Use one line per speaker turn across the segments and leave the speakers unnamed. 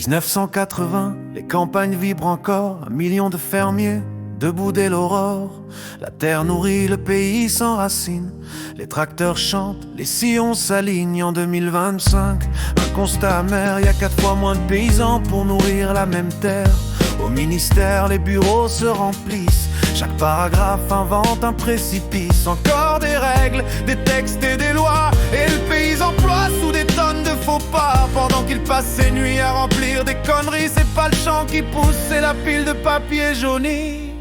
1980, les campagnes vibrent encore, 1 million de fermiers, debout dès l'aurore. La terre nourrit, le pays s'enracine, les tracteurs chantent, les sillons s'alignent en 2025. Un constat amer, y a 4 fois moins de paysans pour nourrir la même terre. Au ministère, les bureaux se remplissent, chaque paragraphe invente un précipice. Encore des règles, des textes et des lois, et le paysan ploie sous des tonnes de faux pas. Pendant qu'il passe ses nuits à remplir des conneries, c'est pas le champ qui pousse, c'est la pile de papier jauni.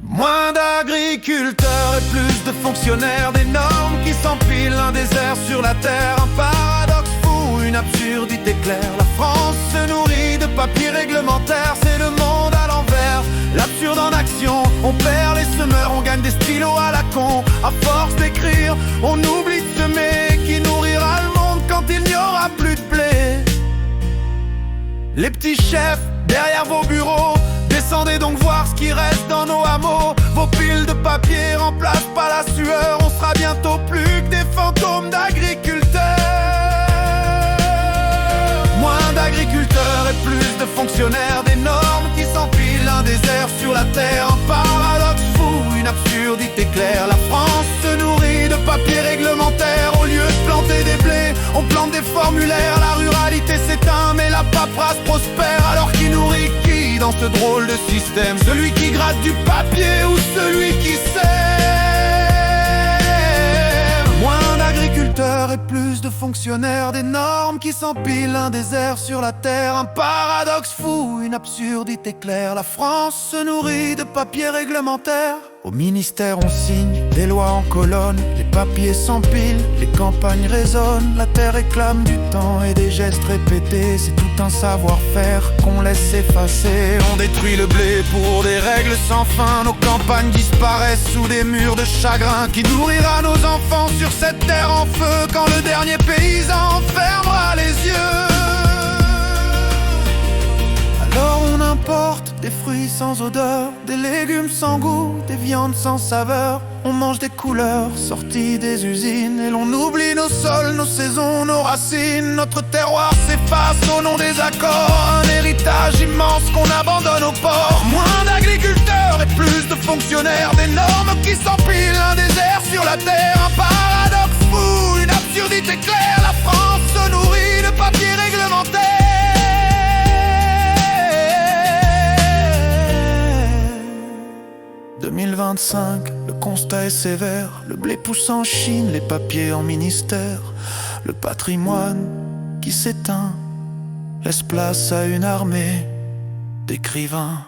Moins d'agriculteurs et plus de fonctionnaires, des normes qui s'empilent, un désert sur la terre. Un paradoxe fou, une absurdité claire. La France se nourrit de papier réglementaire, c'est le monde à l'envers. L'absurde en action, on perd les semeurs, on gagne des stylos à la con. À force d'écrire, on oublie de semer. Qui nourrira le monde quand il n'y aura plus de blé? Les petits chefs derrière vos bureaux, descendez donc voir ce qui reste dans nos hameaux. Vos piles de papier remplacent pas la sueur, on sera bientôt plus que des fantômes d'agriculteurs. Moins d'agriculteurs et plus de fonctionnaires, des normes qui s'empilent, un désert sur la terre. Un paradoxe fou, une absurdité claire. La France se nourrit de papier réglementaire. Au lieu de planter des blés, on plante des formulaires. La ruralité s'éteint mais la paperasse prospère. Alors qui nourrit qui dans ce drôle de système? Celui qui gratte du papier ou celui qui sert? Moins d'agriculteurs et plus de fonctionnaires, des normes qui s'empilent, un désert sur la terre. Un paradoxe fou, une absurdité claire. La France se nourrit de papier réglementaire. Au ministère on signe des lois en colonne, les papiers s'empilent, les campagnes résonnent. La terre réclame du temps et des gestes répétés. C'est tout un savoir-faire qu'on laisse effacer. On détruit le blé pour des règles sans fin. Nos campagnes disparaissent sous des murs de chagrin. Qui nourrira nos enfants sur cette terre en feu quand le dernier paysan fermera les yeux? Alors on importe des fruits sans odeur, des légumes sans goût, des viandes sans saveur. On mange des couleurs sorties des usines et l'on oublie nos sols, nos saisons, nos racines. Notre terroir s'efface au nom des accords, un héritage immense qu'on abandonne aux ports. Moins d'agriculteurs et plus de fonctionnaires, des normes qui s'empilent, un désert sur la terre. Un paradoxe fou, une absurdité claire. La France se nourrit de papier réglementaire. 2025, le constat est sévère. Le blé pousse en Chine, les papiers en ministère. Le patrimoine qui s'éteint laisse place à une armée d'écrivains.